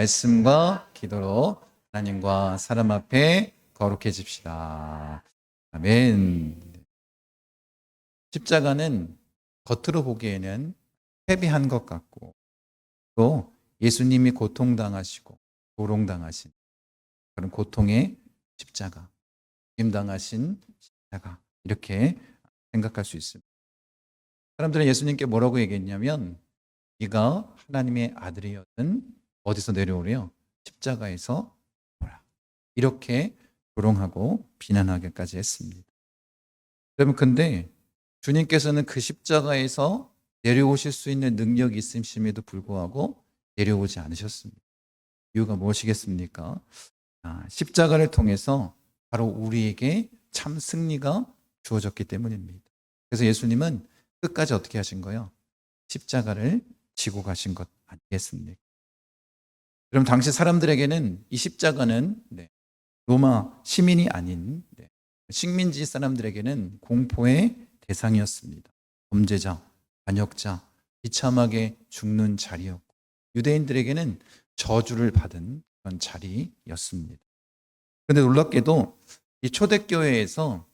말씀과 기도로 하나님과 사람 앞에 거룩해집시다. 아멘. 십자가는 겉으로 보기에는 헤비한 것 같고 또 예수님이 고통당하시고 고롱당하신 그런 고통의 십자가, 죽임당하신 십자가 이렇게 생각할 수 있습니다. 사람들은 예수님께 뭐라고 얘기했냐면 네가 하나님의 아들이었든 어디서 내려오래요? 십자가에서 오라. 이렇게 조롱하고 비난하기까지 했습니다. 여러분 근데 주님께서는 그 십자가에서 내려오실 수 있는 능력이 있으심에도 불구하고 내려오지 않으셨습니다. 이유가 무엇이겠습니까? 십자가를 통해서 바로 우리에게 참 승리가 주어졌기 때문입니다. 그래서 예수님은 끝까지 어떻게 하신 거예요? 십자가를 지고 가신 것 아니겠습니까? 그럼 당시 사람들에게는 이 십자가는 로마 시민이 아닌 식민지 사람들에게는 공포의 대상이었습니다. 범죄자, 반역자, 비참하게 죽는 자리였고 유대인들에게는 저주를 받은 그런 자리였습니다. 그런데 놀랍게도 이 초대교회에서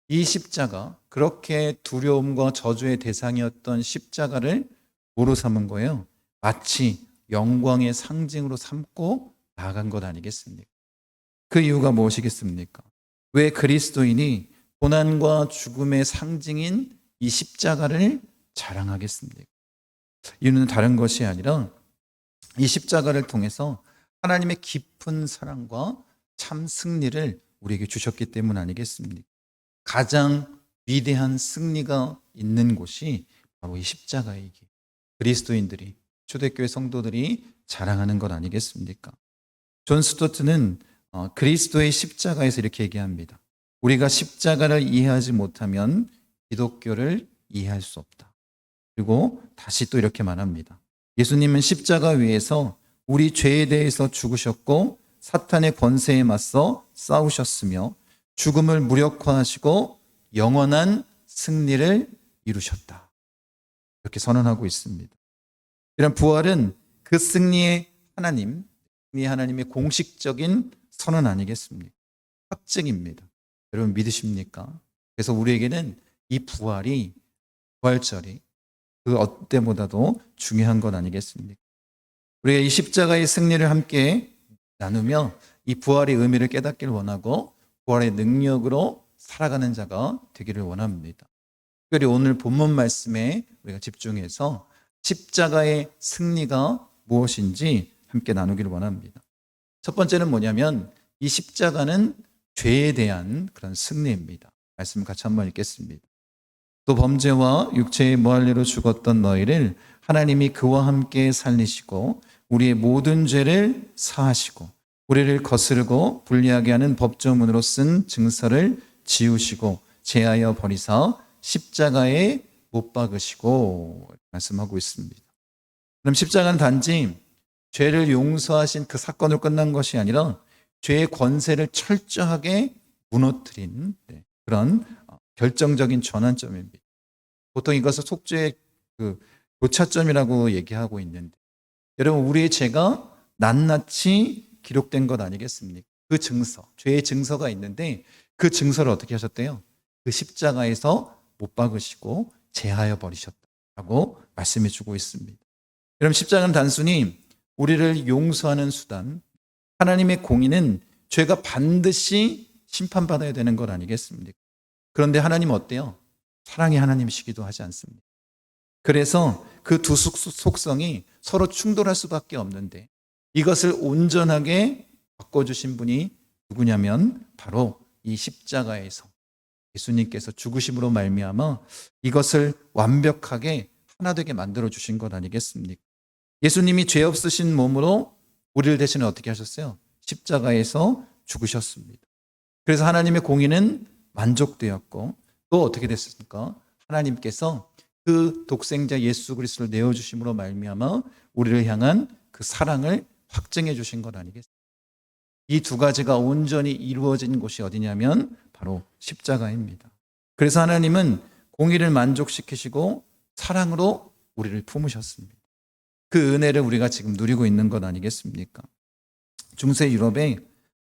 이 십자가, 그렇게 두려움과 저주의 대상이었던 십자가를 뭐로 삼은 거예요? 마치 영광의 상징으로 삼고 나아간 것 아니겠습니까? 그 이유가 무엇이겠습니까? 왜 그리스도인이 고난과 죽음의 상징인 이 십자가를 자랑하겠습니까? 이유는 다른 것이 아니라 이 십자가를 통해서 하나님의 깊은 사랑과 참 승리를 우리에게 주셨기 때문 아니겠습니까? 가장 위대한 승리가 있는 곳이 바로 이 십자가이기 그리스도인들이 초대교회 성도들이 자랑하는 것 아니겠습니까? 존 스토트는 그리스도의 십자가에서 이렇게 얘기합니다. 우리가 십자가를 이해하지 못하면 기독교를 이해할 수 없다. 그리고 다시 또 이렇게 말합니다. 예수님은 십자가 위에서 우리 죄에 대해서 죽으셨고 사탄의 권세에 맞서 싸우셨으며 죽음을 무력화하시고 영원한 승리를 이루셨다. 이렇게 선언하고 있습니다. 이런 부활은 그 승리의 하나님의 공식적인 선언 아니겠습니까? 확증입니다. 여러분 믿으십니까? 그래서 우리에게는 이 부활절이 그 어때보다도 중요한 것 아니겠습니까? 우리가 이 십자가의 승리를 함께 나누며 이 부활의 의미를 깨닫길 원하고 부활의 능력으로 살아가는 자가 되기를 원합니다. 특별히 오늘 본문 말씀에 우리가 집중해서 십자가의 승리가 무엇인지 함께 나누기를 원합니다. 첫 번째는 뭐냐면 이 십자가는 죄에 대한 그런 승리입니다. 말씀 같이 한번 읽겠습니다. 또 범죄와 육체의 모할례로 죽었던 너희를 하나님이 그와 함께 살리시고 우리의 모든 죄를 사하시고 우리를 거스르고 불리하게 하는 법조문으로 쓴 증서를 지우시고 제하여 버리사 십자가에 못 박으시고 말씀하고 있습니다. 그럼 십자가는 단지 죄를 용서하신 그 사건으로 끝난 것이 아니라 죄의 권세를 철저하게 무너뜨린 그런 결정적인 전환점입니다. 보통 이것을 속죄의 그 교차점이라고 얘기하고 있는데 여러분 우리의 죄가 낱낱이 기록된 것 아니겠습니까? 그 증서, 죄의 증서가 있는데 그 증서를 어떻게 하셨대요? 그 십자가에서 못 박으시고 제하여 버리셨다고 말씀해 주고 있습니다. 여러분 십자가는 단순히 우리를 용서하는 수단, 하나님의 공의는 죄가 반드시 심판받아야 되는 것 아니겠습니까? 그런데 하나님은 어때요? 사랑의 하나님이시기도 하지 않습니다. 그래서 그 두 속성이 서로 충돌할 수밖에 없는데 이것을 온전하게 바꿔주신 분이 누구냐면 바로 이 십자가에서 예수님께서 죽으심으로 말미암아 이것을 완벽하게 하나 되게 만들어 주신 것 아니겠습니까? 예수님이 죄 없으신 몸으로 우리를 대신에 어떻게 하셨어요? 십자가에서 죽으셨습니다. 그래서 하나님의 공의는 만족되었고 또 어떻게 됐습니까? 하나님께서 그 독생자 예수 그리스도를 내어주심으로 말미암아 우리를 향한 그 사랑을 확증해 주신 것 아니겠습니까? 이 두 가지가 온전히 이루어진 곳이 어디냐면 바로 십자가입니다. 그래서 하나님은 공의를 만족시키시고 사랑으로 우리를 품으셨습니다. 그 은혜를 우리가 지금 누리고 있는 것 아니겠습니까? 중세 유럽의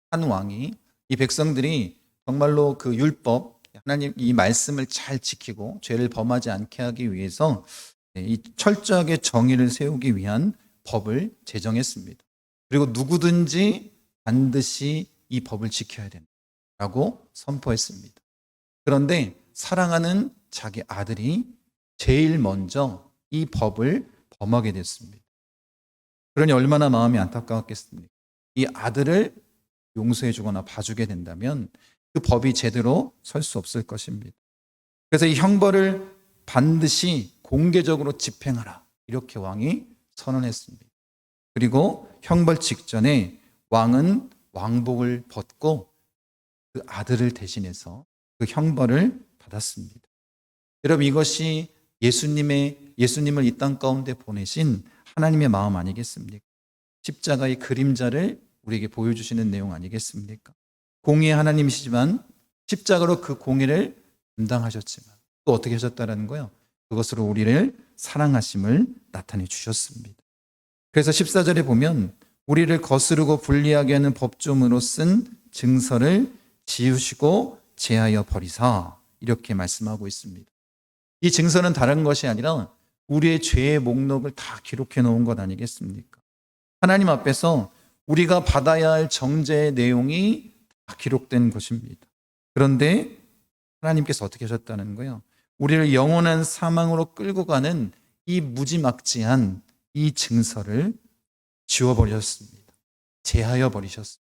한 왕이 이 백성들이 정말로 그 율법, 하나님 이 말씀을 잘 지키고 죄를 범하지 않게 하기 위해서 이 철저하게 정의를 세우기 위한 법을 제정했습니다. 그리고 누구든지 반드시 이 법을 지켜야 된다고 선포했습니다. 그런데 사랑하는 자기 아들이 제일 먼저 이 법을 범하게 됐습니다. 그러니 얼마나 마음이 안타까웠겠습니까? 이 아들을 용서해 주거나 봐주게 된다면 그 법이 제대로 설 수 없을 것입니다. 그래서 이 형벌을 반드시 공개적으로 집행하라, 이렇게 왕이 선언했습니다. 그리고 형벌 직전에 왕은 왕복을 벗고 그 아들을 대신해서 그 형벌을 받았습니다. 여러분, 이것이 예수님을 이 땅 가운데 보내신 하나님의 마음 아니겠습니까? 십자가의 그림자를 우리에게 보여주시는 내용 아니겠습니까? 공의의 하나님이시지만 십자가로 그 공의를 감당하셨지만 또 어떻게 하셨다는 거예요? 그것으로 우리를 사랑하심을 나타내 주셨습니다. 그래서 14절에 보면 우리를 거스르고 불리하게 하는 법조문으로 쓴 증서를 지우시고 제하여 버리사, 이렇게 말씀하고 있습니다. 이 증서는 다른 것이 아니라 우리의 죄의 목록을 다 기록해 놓은 것 아니겠습니까? 하나님 앞에서 우리가 받아야 할 정죄의 내용이 다 기록된 것입니다. 그런데 하나님께서 어떻게 하셨다는 거예요? 우리를 영원한 사망으로 끌고 가는 이 무지막지한 이 증서를 지워버리셨습니다. 제하여 버리셨습니다.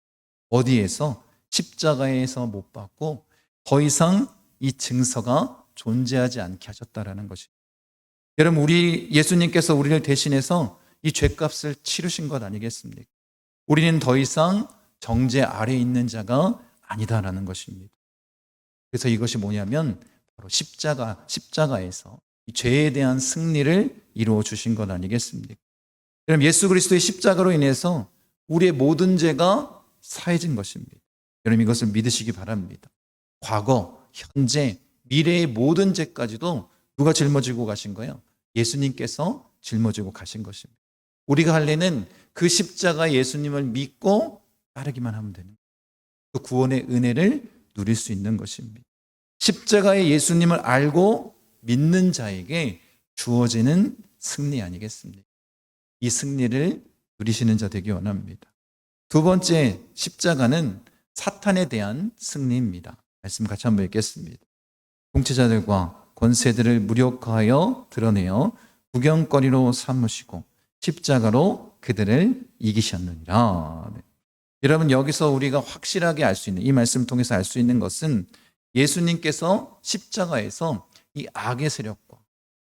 어디에서? 십자가에서 못 박고 더 이상 이 증서가 존재하지 않게 하셨다라는 것입니다. 여러분, 예수님께서 우리를 대신해서 이 죄값을 치르신 것 아니겠습니까? 우리는 더 이상 정죄 아래에 있는 자가 아니다라는 것입니다. 그래서 이것이 뭐냐면 바로 십자가에서 이 죄에 대한 승리를 이루어 주신 것 아니겠습니까? 여러분, 예수 그리스도의 십자가로 인해서 우리의 모든 죄가 사해진 것입니다. 여러분, 이것을 믿으시기 바랍니다. 과거, 현재, 미래의 모든 죄까지도 누가 짊어지고 가신 거예요? 예수님께서 짊어지고 가신 것입니다. 우리가 할 일은 그 십자가 예수님을 믿고 따르기만 하면 되는 거예요. 그 구원의 은혜를 누릴 수 있는 것입니다. 십자가의 예수님을 알고 믿는 자에게 주어지는 승리 아니겠습니까? 이 승리를 누리시는 자 되기 원합니다. 두 번째, 십자가는 사탄에 대한 승리입니다. 말씀 같이 한번 읽겠습니다. 통치자들과 권세들을 무력화하여 드러내어 구경거리로 삼으시고 십자가로 그들을 이기셨느니라. 네. 여러분, 여기서 우리가 확실하게 알 수 있는, 이 말씀을 통해서 알 수 있는 것은 예수님께서 십자가에서 이 악의 세력과,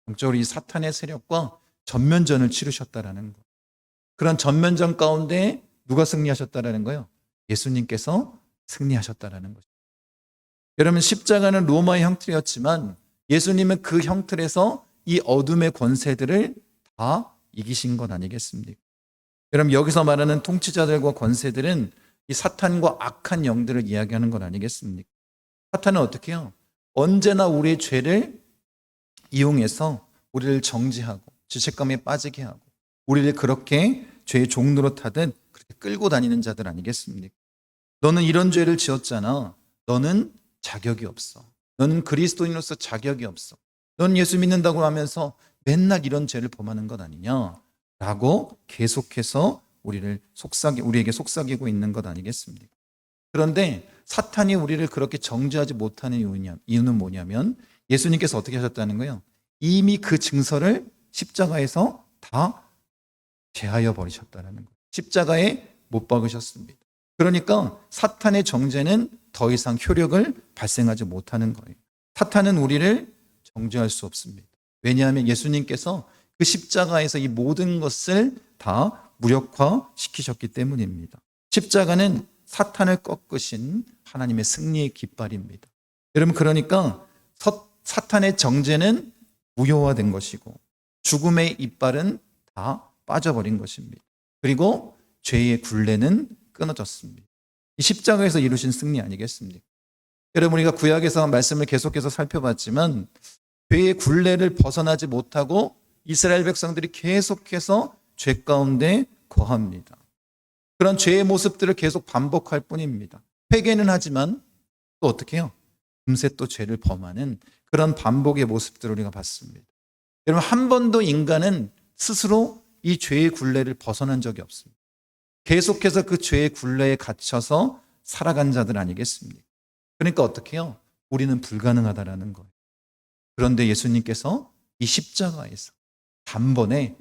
영적으로 이 사탄의 세력과 전면전을 치르셨다라는 것. 그런 전면전 가운데 누가 승리하셨다라는 거예요? 예수님께서 승리하셨다라는 것입니다. 여러분, 십자가는 로마의 형틀이었지만 예수님은 그 형틀에서 이 어둠의 권세들을 다 이기신 것 아니겠습니까? 여러분, 여기서 말하는 통치자들과 권세들은 이 사탄과 악한 영들을 이야기하는 것 아니겠습니까? 사탄은 어떻게 해요? 언제나 우리의 죄를 이용해서 우리를 정죄하고 죄책감에 빠지게 하고 우리를 그렇게 죄의 종로로 타듯 그렇게 끌고 다니는 자들 아니겠습니까? 너는 이런 죄를 지었잖아. 너는 자격이 없어. 너는 그리스도인으로서 자격이 없어. 넌 예수 믿는다고 하면서 맨날 이런 죄를 범하는 것 아니냐? 라고 계속해서 우리에게 속삭이고 있는 것 아니겠습니까? 그런데 사탄이 우리를 그렇게 정죄하지 못하는 이유는 뭐냐면 예수님께서 어떻게 하셨다는 거예요? 이미 그 증서를 십자가에서 다 제하여 버리셨다는 거예요. 십자가에 못 박으셨습니다. 그러니까 사탄의 정죄는 더 이상 효력을 발생하지 못하는 거예요. 사탄은 우리를 정죄할 수 없습니다. 왜냐하면 예수님께서 그 십자가에서 이 모든 것을 다 무력화시키셨기 때문입니다. 십자가는 사탄을 꺾으신 하나님의 승리의 깃발입니다. 여러분, 그러니까 사탄의 정죄는 무효화된 것이고 죽음의 이빨은 다 빠져버린 것입니다. 그리고 죄의 굴레는 끊어졌습니다. 이 십자가에서 이루신 승리 아니겠습니까? 여러분, 우리가 구약에서 말씀을 계속해서 살펴봤지만 죄의 굴레를 벗어나지 못하고 이스라엘 백성들이 계속해서 죄 가운데 거합니다. 그런 죄의 모습들을 계속 반복할 뿐입니다. 회개는 하지만 또 어떻게 해요? 금세 또 죄를 범하는 그런 반복의 모습들을 우리가 봤습니다. 여러분, 한 번도 인간은 스스로 이 죄의 굴레를 벗어난 적이 없습니다. 계속해서 그 죄의 굴레에 갇혀서 살아간 자들 아니겠습니까? 그러니까 어떻게 해요? 우리는 불가능하다라는 거예요. 그런데 예수님께서 이 십자가에서 단번에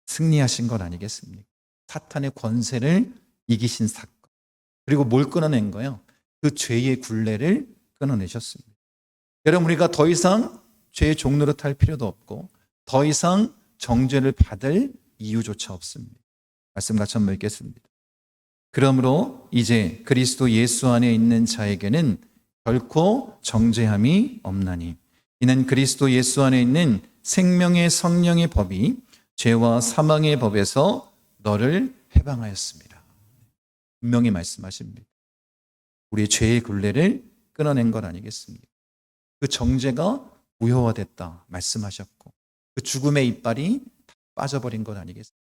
승리하신 것 아니겠습니까? 사탄의 권세를 이기신 사건. 그리고 뭘 끊어낸 거예요? 그 죄의 굴레를 끊어내셨습니다. 여러분, 우리가 더 이상 죄의 종로로 탈 필요도 없고 더 이상 정죄를 받을 이유조차 없습니다. 말씀 같이 한번 읽겠습니다. 그러므로 이제 그리스도 예수 안에 있는 자에게는 결코 정죄함이 없나니 이는 그리스도 예수 안에 있는 생명의 성령의 법이 죄와 사망의 법에서 너를 해방하였습니다. 분명히 말씀하십니다. 우리의 죄의 굴레를 끊어낸 것 아니겠습니까? 그 정죄가 무효화됐다 말씀하셨고 그 죽음의 이빨이 다 빠져버린 것 아니겠습니까?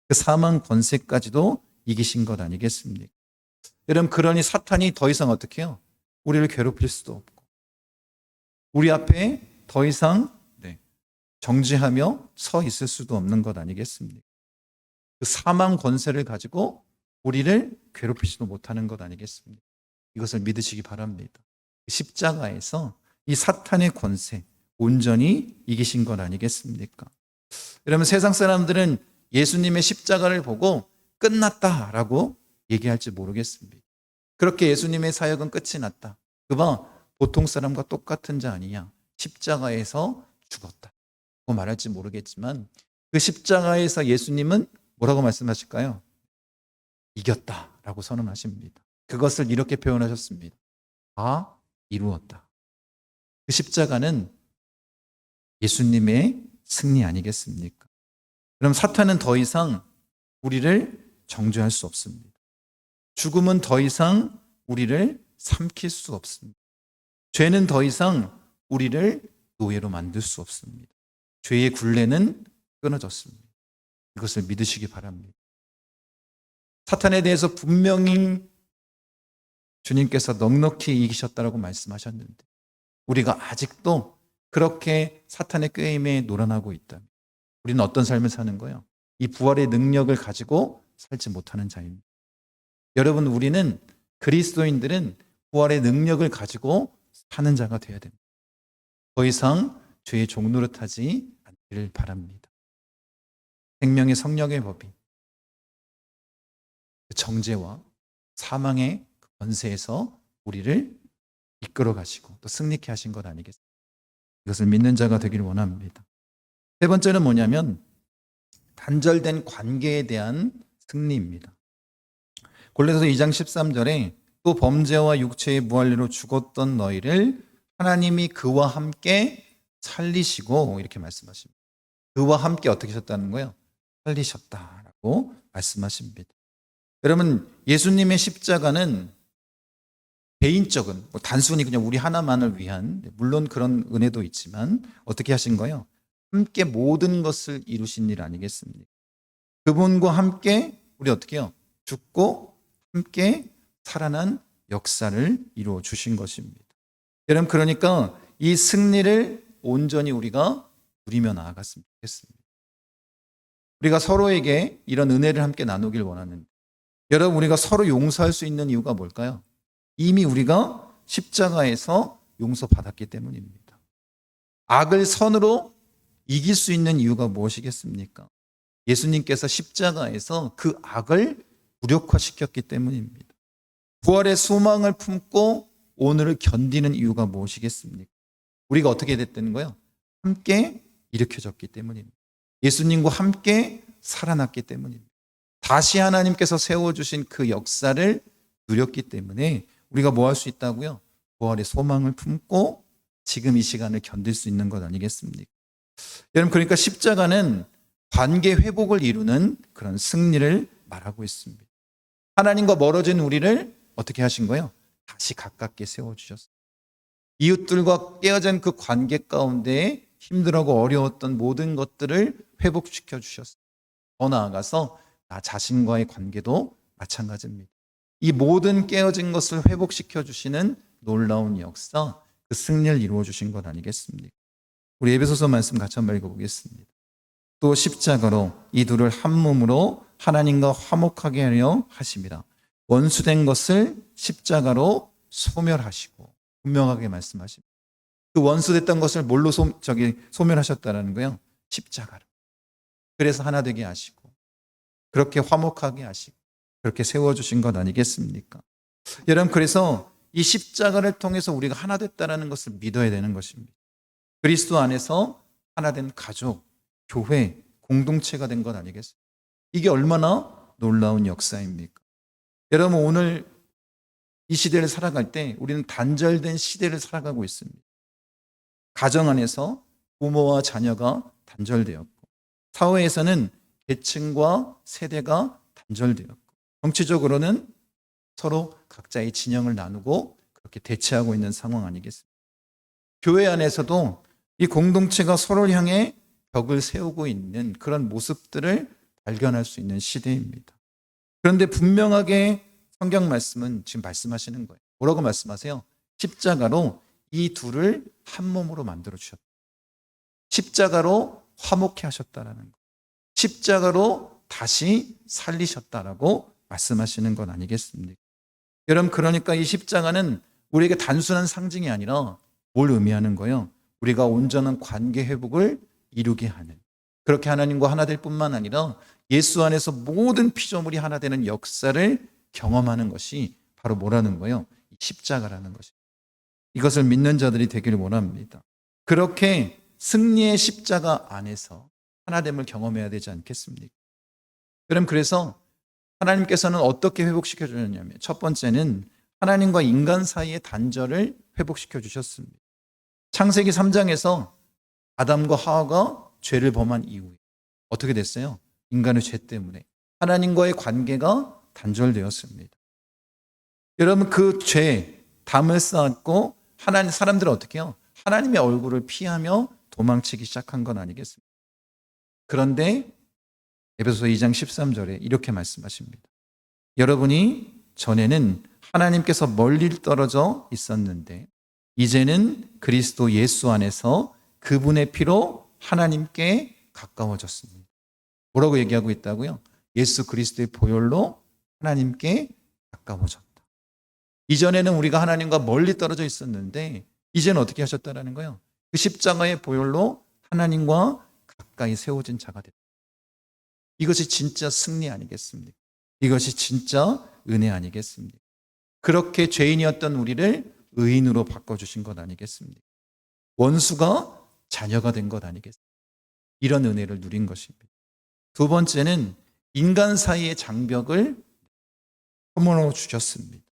그 사망 권세까지도 이기신 것 아니겠습니까? 여러분, 그러니 사탄이 더 이상 어떻게 해요? 우리를 괴롭힐 수도 없고 우리 앞에 더 이상 정죄하며 서 있을 수도 없는 것 아니겠습니까? 그 사망 권세를 가지고 우리를 괴롭히지도 못하는 것 아니겠습니까? 이것을 믿으시기 바랍니다. 십자가에서 이 사탄의 권세 온전히 이기신 것 아니겠습니까? 여러분, 세상 사람들은 예수님의 십자가를 보고 끝났다라고 얘기할지 모르겠습니다. 그렇게 예수님의 사역은 끝이 났다. 그봐 보통 사람과 똑같은 자 아니냐. 십자가에서 죽었다. 고 말할지 모르겠지만 그 십자가에서 예수님은 뭐라고 말씀하실까요? 이겼다라고 선언하십니다. 그것을 이렇게 표현하셨습니다. 다 이루었다. 그 십자가는 예수님의 승리 아니겠습니까? 그럼 사탄은 더 이상 우리를 정죄할 수 없습니다. 죽음은 더 이상 우리를 삼킬 수 없습니다. 죄는 더 이상 우리를 노예로 만들 수 없습니다. 죄의 굴레는 끊어졌습니다. 이것을 믿으시기 바랍니다. 사탄에 대해서 분명히 주님께서 넉넉히 이기셨다라고 말씀하셨는데 우리가 아직도 그렇게 사탄의 꾀임에 놀아나고 있다면 우리는 어떤 삶을 사는 거예요? 이 부활의 능력을 가지고 살지 못하는 자입니다. 여러분, 우리는 그리스도인들은 부활의 능력을 가지고 사는 자가 되어야 됩니다. 더 이상 죄의 종노릇하지 않기를 바랍니다. 생명의 성령의 법이 정죄와 사망의 권세에서 우리를 이끌어 가시고 또 승리케 하신 것 아니겠습니까? 이것을 믿는 자가 되기를 원합니다. 세 번째는 뭐냐면 단절된 관계에 대한 승리입니다. 골로새서 2장 13절에 또 범죄와 육체의 무할례로 죽었던 너희를 하나님이 그와 함께 살리시고 이렇게 말씀하십니다. 그와 함께 어떻게 하셨다는 거예요? 살리셨다라고 말씀하십니다. 여러분, 예수님의 십자가는 개인적인 단순히 그냥 우리 하나만을 위한 물론 그런 은혜도 있지만 어떻게 하신 거예요? 함께 모든 것을 이루신 일 아니겠습니까? 그분과 함께 우리 어떻게 해요? 죽고 함께 살아난 역사를 이루어 주신 것입니다. 여러분, 그러니까 이 승리를 온전히 우리가 누리며 나아갔으면 좋겠습니다. 우리가 서로에게 이런 은혜를 함께 나누길 원하는데 여러분, 우리가 서로 용서할 수 있는 이유가 뭘까요? 이미 우리가 십자가에서 용서받았기 때문입니다. 악을 선으로 이길 수 있는 이유가 무엇이겠습니까? 예수님께서 십자가에서 그 악을 무력화시켰기 때문입니다. 부활의 소망을 품고 오늘을 견디는 이유가 무엇이겠습니까? 우리가 어떻게 됐다는 거예요? 함께 일으켜졌기 때문입니다. 예수님과 함께 살아났기 때문입니다. 다시 하나님께서 세워주신 그 역사를 누렸기 때문에 우리가 뭐 할 수 있다고요? 부활의 소망을 품고 지금 이 시간을 견딜 수 있는 것 아니겠습니까? 여러분, 그러니까 십자가는 관계 회복을 이루는 그런 승리를 말하고 있습니다. 하나님과 멀어진 우리를 어떻게 하신 거예요? 다시 가깝게 세워주셨어요. 이웃들과 깨어진 그 관계 가운데 힘들고 어려웠던 모든 것들을 회복시켜 주셨어요. 더 나아가서 나 자신과의 관계도 마찬가지입니다. 이 모든 깨어진 것을 회복시켜 주시는 놀라운 역사, 그 승리를 이루어 주신 것 아니겠습니까? 우리 에베소서 말씀 같이 한번 읽어보겠습니다. 또 십자가로 이 둘을 한 몸으로 하나님과 화목하게 하려 하심이라. 원수된 것을 십자가로 소멸하시고, 분명하게 말씀하십니다. 그 원수됐던 것을 뭘로 소멸하셨다는 거예요? 십자가로. 그래서 하나 되게 하시고, 그렇게 화목하게 하시고, 그렇게 세워주신 것 아니겠습니까? 여러분, 그래서 이 십자가를 통해서 우리가 하나 됐다는 것을 믿어야 되는 것입니다. 그리스도 안에서 하나 된 가족, 교회, 공동체가 된 것 아니겠습니까? 이게 얼마나 놀라운 역사입니까? 여러분, 오늘 이 시대를 살아갈 때 우리는 단절된 시대를 살아가고 있습니다. 가정 안에서 부모와 자녀가 단절되었고, 사회에서는 계층과 세대가 단절되었고, 정치적으로는 서로 각자의 진영을 나누고 그렇게 대치하고 있는 상황 아니겠습니까? 교회 안에서도 이 공동체가 서로를 향해 벽을 세우고 있는 그런 모습들을 발견할 수 있는 시대입니다. 그런데 분명하게 성경 말씀은 지금 말씀하시는 거예요. 뭐라고 말씀하세요? 십자가로 이 둘을 한 몸으로 만들어 주셨다. 십자가로 화목해 하셨다라는 거. 십자가로 다시 살리셨다라고 말씀하시는 건 아니겠습니까? 여러분, 그러니까 이 십자가는 우리에게 단순한 상징이 아니라 뭘 의미하는 거예요? 우리가 온전한 관계 회복을 이루게 하는, 그렇게 하나님과 하나 될 뿐만 아니라 예수 안에서 모든 피조물이 하나 되는 역사를 경험하는 것이 바로 뭐라는 거예요? 십자가라는 것입니다. 이것을 믿는 자들이 되기를 원합니다. 그렇게 승리의 십자가 안에서 하나됨을 경험해야 되지 않겠습니까? 그럼 그래서 하나님께서는 어떻게 회복시켜 주셨냐면, 첫 번째는 하나님과 인간 사이의 단절을 회복시켜 주셨습니다. 창세기 3장에서 아담과 하와가 죄를 범한 이후에 어떻게 됐어요? 인간의 죄 때문에 하나님과의 관계가 단절되었습니다. 여러분, 그 죄, 담을 쌓았고 사람들은 어떻게 해요? 하나님의 얼굴을 피하며 도망치기 시작한 건 아니겠습니까? 그런데 에베소서 2장 13절에 이렇게 말씀하십니다. 여러분이 전에는 하나님께서 멀리 떨어져 있었는데 이제는 그리스도 예수 안에서 그분의 피로 하나님께 가까워졌습니다. 뭐라고 얘기하고 있다고요? 예수 그리스도의 보혈로 하나님께 가까워졌다. 이전에는 우리가 하나님과 멀리 떨어져 있었는데 이제는 어떻게 하셨다라는 거예요? 그 십자가의 보혈로 하나님과 가까이 세워진 자가 됐다. 이것이 진짜 승리 아니겠습니까? 이것이 진짜 은혜 아니겠습니까? 그렇게 죄인이었던 우리를 의인으로 바꿔주신 것 아니겠습니까? 원수가 자녀가 된 것 아니겠습니까? 이런 은혜를 누린 것입니다. 두 번째는 인간 사이의 장벽을 허물어 주셨습니다.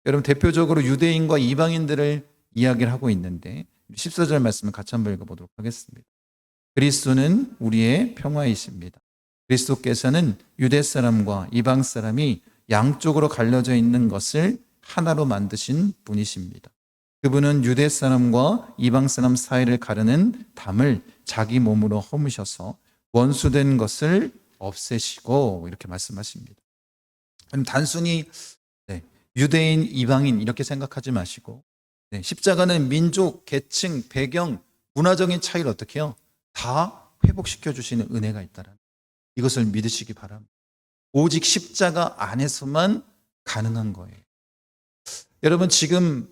여러분, 대표적으로 유대인과 이방인들을 이야기를 하고 있는데 14절 말씀을 같이 한번 읽어보도록 하겠습니다. 그리스도는 우리의 평화이십니다. 그리스도께서는 유대 사람과 이방 사람이 양쪽으로 갈려져 있는 것을 하나로 만드신 분이십니다. 그분은 유대 사람과 이방 사람 사이를 가르는 담을 자기 몸으로 허무셔서 원수된 것을 없애시고, 이렇게 말씀하십니다. 단순히 유대인, 이방인 이렇게 생각하지 마시고, 십자가는 민족, 계층, 배경, 문화적인 차이를 어떻게 해요? 다 회복시켜 주시는 은혜가 있다는 이것을 믿으시기 바랍니다. 오직 십자가 안에서만 가능한 거예요. 여러분, 지금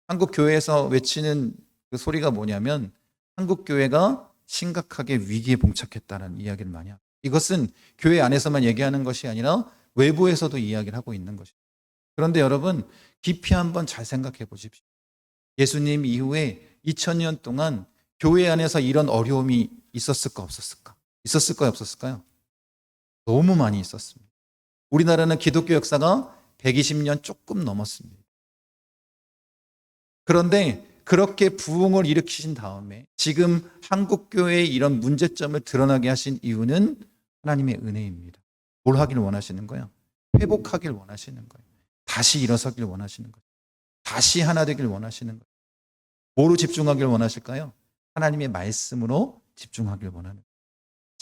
한국 교회에서 외치는 그 소리가 뭐냐면 한국 교회가 심각하게 위기에 봉착했다는 이야기를 많이 합니다. 이것은 교회 안에서만 얘기하는 것이 아니라 외부에서도 이야기를 하고 있는 것입니다. 그런데 여러분, 깊이 한번 잘 생각해 보십시오. 예수님 이후에 2000년 동안 교회 안에서 이런 어려움이 있었을까 없었을까? 있었을까요 없었을까요? 너무 많이 있었습니다. 우리나라는 기독교 역사가 120년 조금 넘었습니다. 그런데 그렇게 부흥을 일으키신 다음에 지금 한국교회의 이런 문제점을 드러나게 하신 이유는 하나님의 은혜입니다. 뭘 하길 원하시는 거예요? 회복하길 원하시는 거예요. 다시 일어서길 원하시는 거예요. 다시 하나 되길 원하시는 거예요. 뭐로 집중하길 원하실까요? 하나님의 말씀으로 집중하길 원하는 거예요.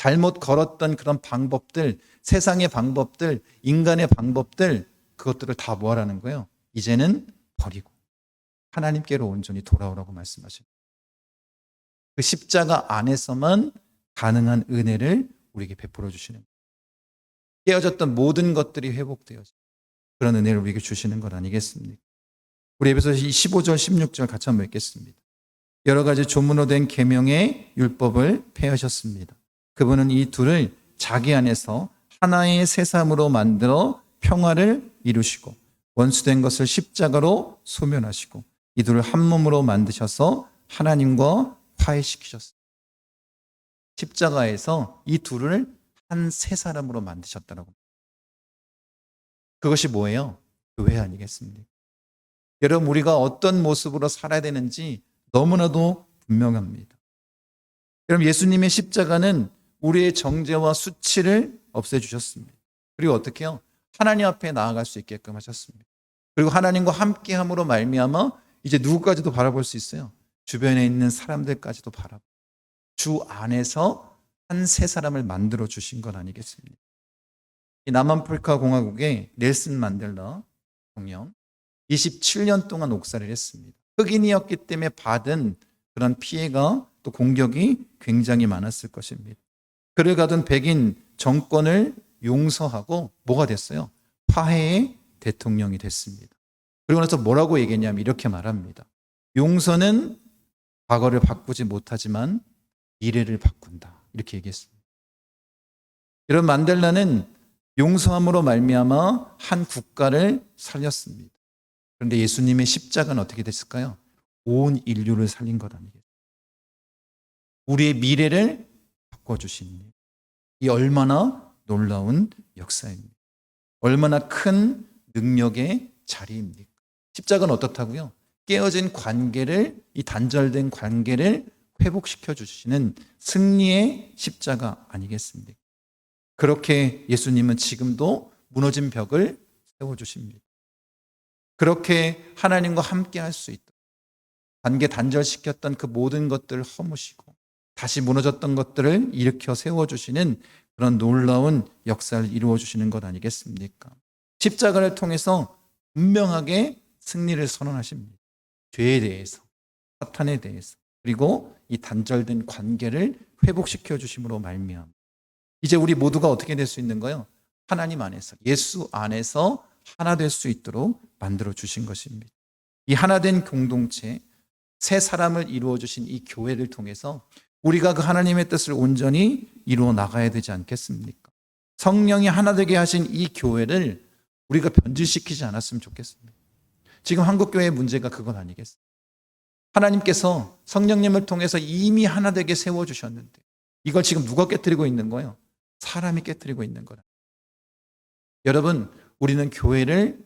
잘못 걸었던 그런 방법들, 세상의 방법들, 인간의 방법들, 그것들을 다 뭐하라는 거예요? 이제는 버리고 하나님께로 온전히 돌아오라고 말씀하십니다. 그 십자가 안에서만 가능한 은혜를 우리에게 베풀어 주시는 거예요. 깨어졌던 모든 것들이 회복되어서 그런 은혜를 우리에게 주시는 것 아니겠습니까? 우리 에베소서 15절 16절 같이 한번 읽겠습니다. 여러 가지 조문으로 된 계명의 율법을 폐하셨습니다. 그분은 이 둘을 자기 안에서 하나의 세삼으로 만들어 평화를 이루시고 원수된 것을 십자가로 소멸하시고 이 둘을 한 몸으로 만드셔서 하나님과 화해시키셨습니다. 십자가에서 이 둘을 한 세 사람으로 만드셨다라고. 그것이 뭐예요? 교회 아니겠습니까? 여러분, 우리가 어떤 모습으로 살아야 되는지 너무나도 분명합니다. 여러분, 예수님의 십자가는 우리의 정죄와 수치를 없애주셨습니다. 그리고 어떻게 해요? 하나님 앞에 나아갈 수 있게끔 하셨습니다. 그리고 하나님과 함께함으로 말미암아 이제 누구까지도 바라볼 수 있어요. 주변에 있는 사람들까지도 바라보고 주 안에서 한 세 사람을 만들어 주신 것 아니겠습니까? 이 남아프리카 공화국의 넬슨 만델라 대통령 27년 동안 옥살이를 했습니다. 흑인이었기 때문에 받은 그런 피해가 또 공격이 굉장히 많았을 것입니다. 그를 가둔 백인 정권을 용서하고 뭐가 됐어요? 화해의 대통령이 됐습니다. 그리고 나서 뭐라고 얘기했냐면 이렇게 말합니다. 용서는 과거를 바꾸지 못하지만 미래를 바꾼다. 이렇게 얘기했습니다. 이런 만델라는 용서함으로 말미암아 한 국가를 살렸습니다. 그런데 예수님의 십자가는 어떻게 됐을까요? 온 인류를 살린 것 아니겠어요? 우리의 미래를 바꿔주신 일. 이 얼마나 놀라운 역사입니다. 얼마나 큰 능력의 자리입니까? 십자가는 어떻다고요? 깨어진 관계를, 이 단절된 관계를 회복시켜 주시는 승리의 십자가 아니겠습니까? 그렇게 예수님은 지금도 무너진 벽을 세워주십니다. 그렇게 하나님과 함께 할 수 있도록 관계 단절시켰던 그 모든 것들을 허무시고 다시 무너졌던 것들을 일으켜 세워주시는 그런 놀라운 역사를 이루어주시는 것 아니겠습니까? 십자가를 통해서 분명하게 승리를 선언하십니다. 죄에 대해서, 사탄에 대해서, 그리고 이 단절된 관계를 회복시켜 주심으로 말미암아 이제 우리 모두가 어떻게 될 수 있는 거예요? 하나님 안에서, 예수 안에서 하나 될 수 있도록 만들어 주신 것입니다. 이 하나된 공동체, 세 사람을 이루어 주신 이 교회를 통해서 우리가 그 하나님의 뜻을 온전히 이루어 나가야 되지 않겠습니까? 성령이 하나 되게 하신 이 교회를 우리가 변질시키지 않았으면 좋겠습니다. 지금 한국교회의 문제가 그건 아니겠어요? 하나님께서 성령님을 통해서 이미 하나 되게 세워주셨는데 이걸 지금 누가 깨뜨리고 있는 거예요? 사람이 깨뜨리고 있는 거라. 여러분, 우리는 교회를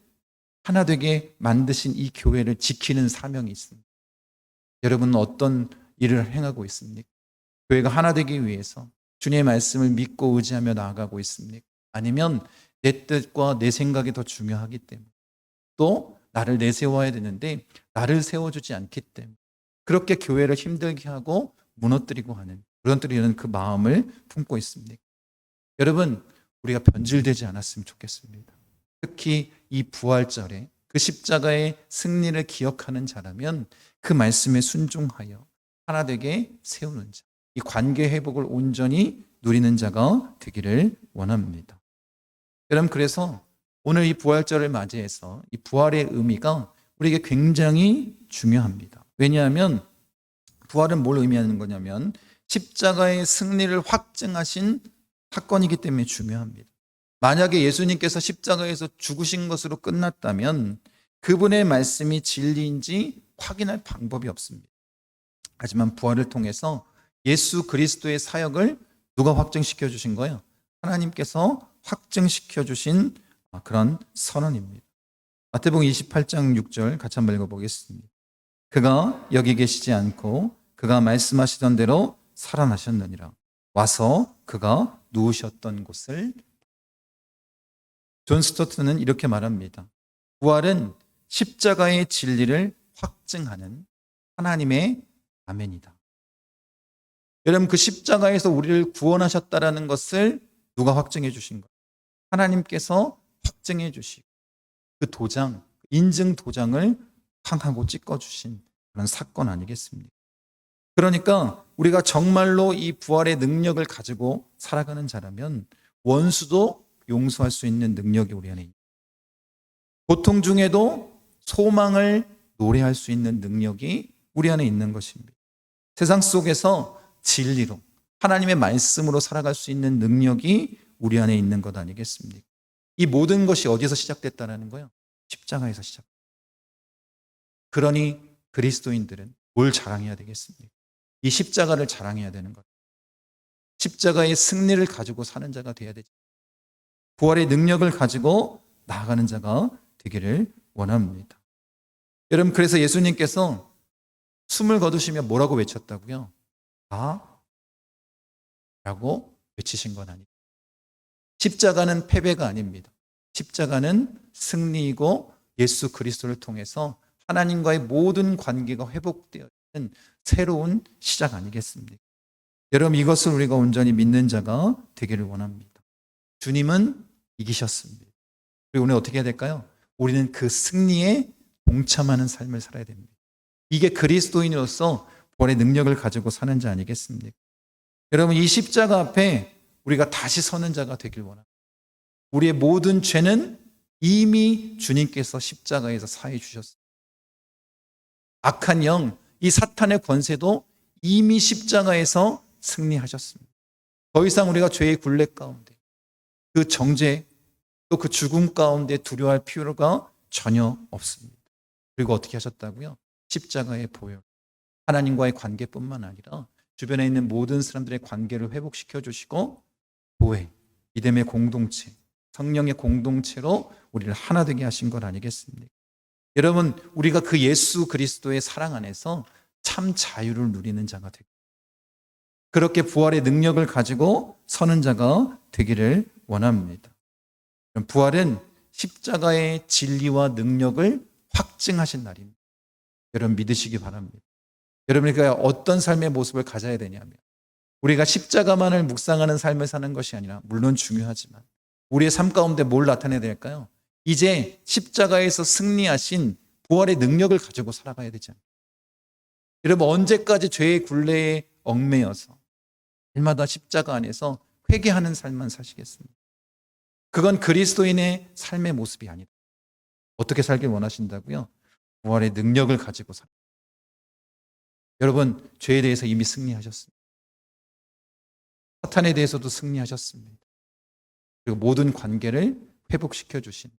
하나 되게 만드신 이 교회를 지키는 사명이 있습니다. 여러분은 어떤 일을 행하고 있습니까? 교회가 하나 되기 위해서 주님의 말씀을 믿고 의지하며 나아가고 있습니까? 아니면 내 뜻과 내 생각이 더 중요하기 때문에 또 나를 내세워야 되는데 나를 세워주지 않기 때문에 그렇게 교회를 힘들게 하고 무너뜨리고 하는 무너뜨리는 그 마음을 품고 있습니까? 여러분, 우리가 변질되지 않았으면 좋겠습니다. 특히 이 부활절에 그 십자가의 승리를 기억하는 자라면 그 말씀에 순종하여 하나 되게 세우는 자, 이 관계 회복을 온전히 누리는 자가 되기를 원합니다. 여러분, 그래서 오늘 이 부활절을 맞이해서 이 부활의 의미가 우리에게 굉장히 중요합니다. 왜냐하면 부활은 뭘 의미하는 거냐면 십자가의 승리를 확증하신 사건이기 때문에 중요합니다. 만약에 예수님께서 십자가에서 죽으신 것으로 끝났다면 그분의 말씀이 진리인지 확인할 방법이 없습니다. 하지만 부활을 통해서 예수 그리스도의 사역을 누가 확증시켜 주신 거예요? 하나님께서 확증시켜 주신 그런 선언입니다. 마태복음 28장 6절 같이 한번 읽어보겠습니다. 그가 여기 계시지 않고 그가 말씀하시던 대로 살아나셨느니라. 와서 그가 누우셨던 곳을. 존 스토트는 이렇게 말합니다. 부활은 십자가의 진리를 확증하는 하나님의 아멘이다. 여러분 그 십자가에서 우리를 구원하셨다라는 것을 누가 확증해 주신 거예요? 하나님께서 확증해 주시고 그 도장, 인증 도장을 팡하고 찍어 주신 그런 사건 아니겠습니까? 그러니까 우리가 정말로 이 부활의 능력을 가지고 살아가는 자라면 원수도 용서할 수 있는 능력이 우리 안에 있습니다. 고통 중에도 소망을 노래할 수 있는 능력이 우리 안에 있는 것입니다. 세상 속에서 진리로 하나님의 말씀으로 살아갈 수 있는 능력이 우리 안에 있는 것 아니겠습니까? 이 모든 것이 어디서 시작됐다는 거예요? 십자가에서 시작. 그러니 그리스도인들은 뭘 자랑해야 되겠습니까? 이 십자가를 자랑해야 되는 것. 십자가의 승리를 가지고 사는 자가 되어야 되죠. 부활의 능력을 가지고 나아가는 자가 되기를 원합니다. 여러분 그래서 예수님께서 숨을 거두시며 뭐라고 외쳤다고요? 다 라고 외치신 건 아니에요. 십자가는 패배가 아닙니다. 십자가는 승리이고 예수 그리스도를 통해서 하나님과의 모든 관계가 회복되어 있는 새로운 시작 아니겠습니까? 여러분 이것을 우리가 온전히 믿는 자가 되기를 원합니다. 주님은 이기셨습니다. 그리고 오늘 어떻게 해야 될까요? 우리는 그 승리에 동참하는 삶을 살아야 됩니다. 이게 그리스도인으로서 부활의 능력을 가지고 사는 자 아니겠습니까? 여러분 이 십자가 앞에 우리가 다시 서는 자가 되길 원합니다. 우리의 모든 죄는 이미 주님께서 십자가에서 사해 주셨습니다. 악한 영, 이 사탄의 권세도 이미 십자가에서 승리하셨습니다. 더 이상 우리가 죄의 굴레 가운데 그 정죄 또 그 죽음 가운데 두려워할 필요가 전혀 없습니다. 그리고 어떻게 하셨다고요? 십자가의 보혈, 하나님과의 관계뿐만 아니라 주변에 있는 모든 사람들의 관계를 회복시켜 주시고 교회, 믿음의 공동체, 성령의 공동체로 우리를 하나 되게 하신 것 아니겠습니까? 여러분 우리가 그 예수 그리스도의 사랑 안에서 참 자유를 누리는 자가 되고 그렇게 부활의 능력을 가지고 서는 자가 되기를 원합니다. 부활은 십자가의 진리와 능력을 확증하신 날입니다. 여러분 믿으시기 바랍니다. 여러분 그러니까 어떤 삶의 모습을 가져야 되냐면 우리가 십자가만을 묵상하는 삶을 사는 것이 아니라 물론 중요하지만 우리의 삶 가운데 뭘 나타내야 될까요? 이제 십자가에서 승리하신 부활의 능력을 가지고 살아가야 되지 않나요? 여러분 언제까지 죄의 굴레에 얽매여서 일마다 십자가 안에서 회개하는 삶만 사시겠습니까? 그건 그리스도인의 삶의 모습이 아니다. 어떻게 살길 원하신다고요? 부활의 능력을 가지고 살아. 여러분 죄에 대해서 이미 승리하셨습니다. 사탄에 대해서도 승리하셨습니다. 그리고 모든 관계를 회복시켜 주신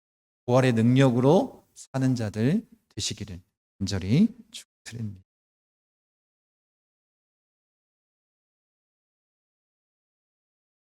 부활의 능력으로 사는 자들 되시기를 간절히 축복드립니다.